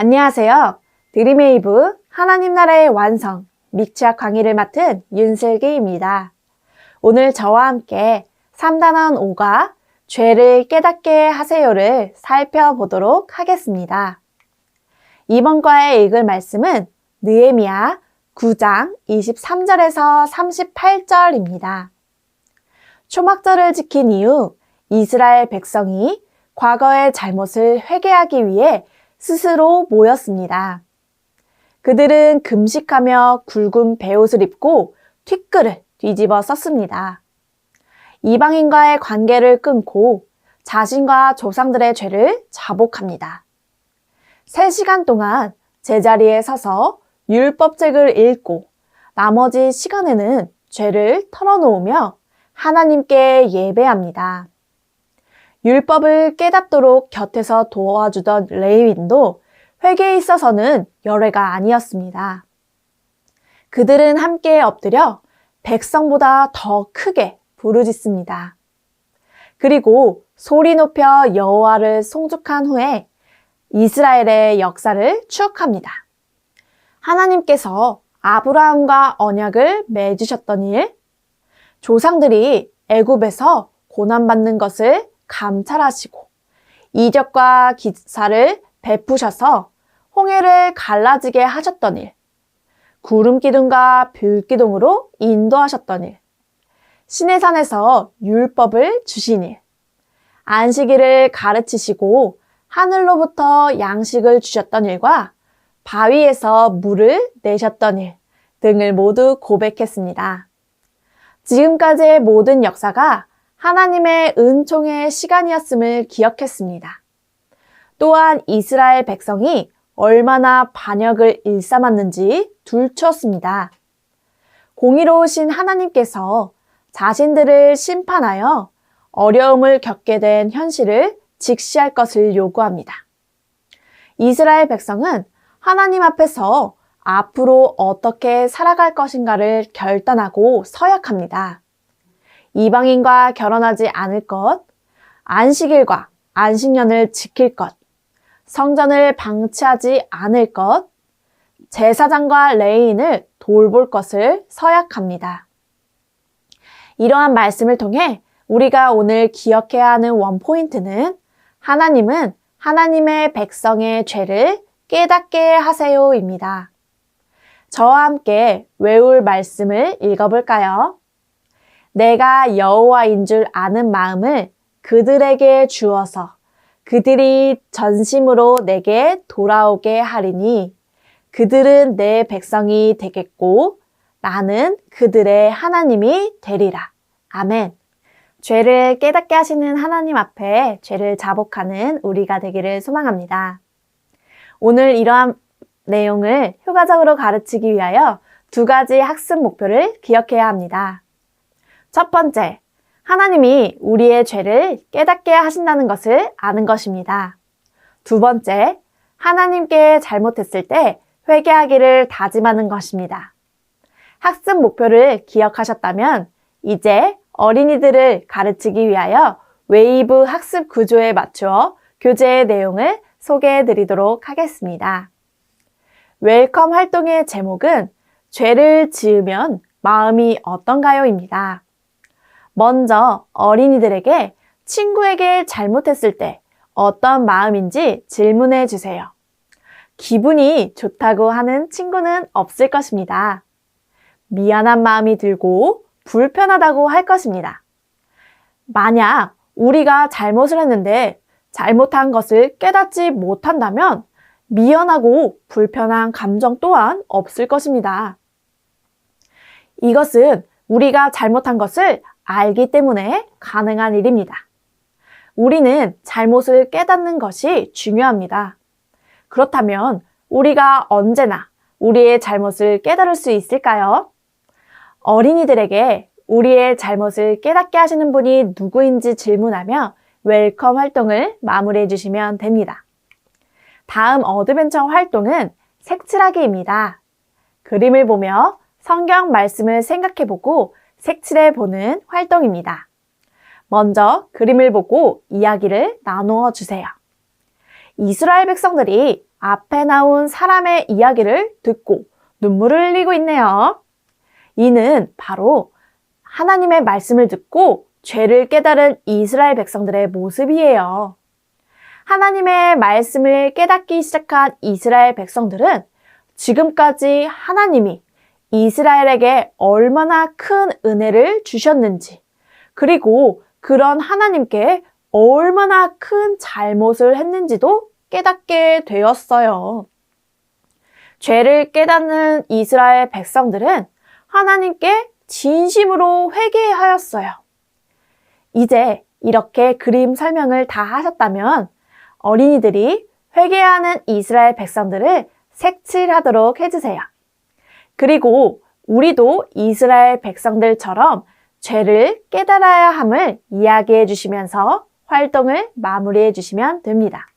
안녕하세요. 드림웨이브 하나님 나라의 완성 믹치학 강의를 맡은 윤슬기입니다. 오늘 저와 함께 3단원 5가 죄를 깨닫게 하세요를 살펴보도록 하겠습니다. 이번 과에 읽을 말씀은 느헤미야 9장 23절에서 38절입니다. 초막절을 지킨 이후 이스라엘 백성이 과거의 잘못을 회개하기 위해 스스로 모였습니다. 그들은 금식하며 굵은 베옷을 입고 튀끌을 뒤집어 썼습니다. 이방인과의 관계를 끊고 자신과 조상들의 죄를 자복합니다. 3시간 동안 제자리에 서서 율법책을 읽고 나머지 시간에는 죄를 털어놓으며 하나님께 예배합니다. 율법을 깨닫도록 곁에서 도와주던 레위인도 회개에 있어서는 열애가 아니었습니다. 그들은 함께 엎드려 백성보다 더 크게 부르짖습니다. 그리고 소리 높여 여호와를 송축한 후에 이스라엘의 역사를 추억합니다. 하나님께서 아브라함과 언약을 맺으셨던 일, 조상들이 애굽에서 고난받는 것을 감찰하시고 이적과 기사를 베푸셔서 홍해를 갈라지게 하셨던 일, 구름기둥과 불기둥으로 인도하셨던 일, 시내산에서 율법을 주신 일, 안식일을 가르치시고 하늘로부터 양식을 주셨던 일과 바위에서 물을 내셨던 일 등을 모두 고백했습니다. 지금까지의 모든 역사가 하나님의 은총의 시간이었음을 기억했습니다. 또한 이스라엘 백성이 얼마나 반역을 일삼았는지 둘추었습니다. 공의로우신 하나님께서 자신들을 심판하여 어려움을 겪게 된 현실을 직시할 것을 요구합니다. 이스라엘 백성은 하나님 앞에서 앞으로 어떻게 살아갈 것인가를 결단하고 서약합니다. 이방인과 결혼하지 않을 것, 안식일과 안식년을 지킬 것, 성전을 방치하지 않을 것, 제사장과 레위인을 돌볼 것을 서약합니다. 이러한 말씀을 통해 우리가 오늘 기억해야 하는 원포인트는 하나님은 하나님의 백성의 죄를 깨닫게 하세요입니다. 저와 함께 외울 말씀을 읽어볼까요? 내가 여호와인 줄 아는 마음을 그들에게 주어서 그들이 전심으로 내게 돌아오게 하리니 그들은 내 백성이 되겠고 나는 그들의 하나님이 되리라. 아멘. 죄를 깨닫게 하시는 하나님 앞에 죄를 자복하는 우리가 되기를 소망합니다. 오늘 이러한 내용을 효과적으로 가르치기 위하여 2가지 학습 목표를 기억해야 합니다. 첫 번째, 하나님이 우리의 죄를 깨닫게 하신다는 것을 아는 것입니다. 2번째, 하나님께 잘못했을 때 회개하기를 다짐하는 것입니다. 학습 목표를 기억하셨다면 이제 어린이들을 가르치기 위하여 웨이브 학습 구조에 맞추어 교재의 내용을 소개해 드리도록 하겠습니다. 웰컴 활동의 제목은 죄를 지으면 마음이 어떤가요?입니다. 먼저 어린이들에게 친구에게 잘못했을 때 어떤 마음인지 질문해 주세요. 기분이 좋다고 하는 친구는 없을 것입니다. 미안한 마음이 들고 불편하다고 할 것입니다. 만약 우리가 잘못을 했는데 잘못한 것을 깨닫지 못한다면 미안하고 불편한 감정 또한 없을 것입니다. 이것은 우리가 잘못한 것을 알기 때문에 가능한 일입니다. 우리는 잘못을 깨닫는 것이 중요합니다. 그렇다면 우리가 언제나 우리의 잘못을 깨달을 수 있을까요? 어린이들에게 우리의 잘못을 깨닫게 하시는 분이 누구인지 질문하며 웰컴 활동을 마무리해 주시면 됩니다. 다음 어드벤처 활동은 색칠하기입니다. 그림을 보며 성경 말씀을 생각해보고 색칠해보는 활동입니다. 먼저 그림을 보고 이야기를 나누어 주세요. 이스라엘 백성들이 앞에 나온 사람의 이야기를 듣고 눈물을 흘리고 있네요. 이는 바로 하나님의 말씀을 듣고 죄를 깨달은 이스라엘 백성들의 모습이에요. 하나님의 말씀을 깨닫기 시작한 이스라엘 백성들은 지금까지 하나님이 이스라엘에게 얼마나 큰 은혜를 주셨는지, 그리고 그런 하나님께 얼마나 큰 잘못을 했는지도 깨닫게 되었어요. 죄를 깨닫는 이스라엘 백성들은 하나님께 진심으로 회개하였어요. 이제 이렇게 그림 설명을 다 하셨다면 어린이들이 회개하는 이스라엘 백성들을 색칠하도록 해주세요. 그리고 우리도 이스라엘 백성들처럼 죄를 깨달아야 함을 이야기해 주시면서 활동을 마무리해 주시면 됩니다.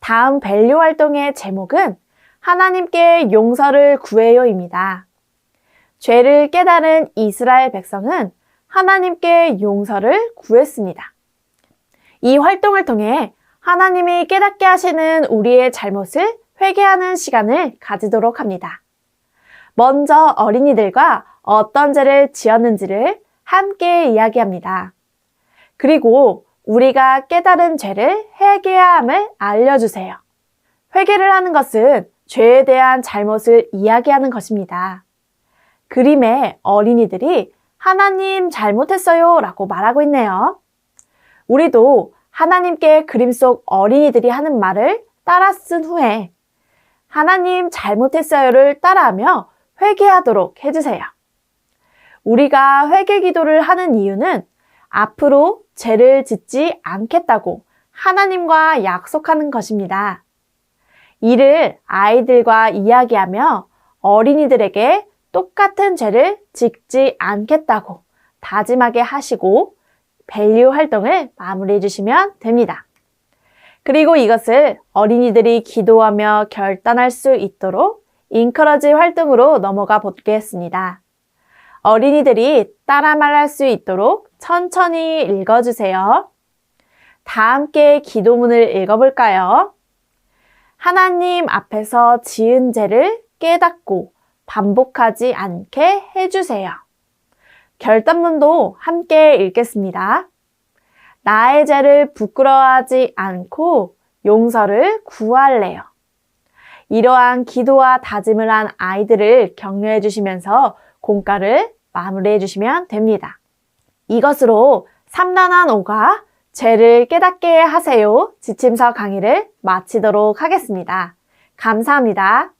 다음 밸류 활동의 제목은 하나님께 용서를 구해요입니다. 죄를 깨달은 이스라엘 백성은 하나님께 용서를 구했습니다. 이 활동을 통해 하나님이 깨닫게 하시는 우리의 잘못을 회개하는 시간을 가지도록 합니다. 먼저 어린이들과 어떤 죄를 지었는지를 함께 이야기합니다. 그리고 우리가 깨달은 죄를 회개해야 함을 알려주세요. 회개를 하는 것은 죄에 대한 잘못을 이야기하는 것입니다. 그림에 어린이들이 하나님 잘못했어요 라고 말하고 있네요. 우리도 하나님께 그림 속 어린이들이 하는 말을 따라 쓴 후에 하나님 잘못했어요를 따라하며 회개하도록 해주세요. 우리가 회개 기도를 하는 이유는 앞으로 죄를 짓지 않겠다고 하나님과 약속하는 것입니다. 이를 아이들과 이야기하며 어린이들에게 똑같은 죄를 짓지 않겠다고 다짐하게 하시고 밸류 활동을 마무리해 주시면 됩니다. 그리고 이것을 어린이들이 기도하며 결단할 수 있도록 인커러지 활동으로 넘어가 보겠습니다. 어린이들이 따라 말할 수 있도록 천천히 읽어주세요. 다 함께 기도문을 읽어볼까요? 하나님 앞에서 지은 죄를 깨닫고 반복하지 않게 해주세요. 결단문도 함께 읽겠습니다. 나의 죄를 부끄러워하지 않고 용서를 구할래요. 이러한 기도와 다짐을 한 아이들을 격려해 주시면서 공과를 마무리해 주시면 됩니다. 이것으로 3단원 5가 죄를 깨닫게 하세요 지침서 강의를 마치도록 하겠습니다. 감사합니다.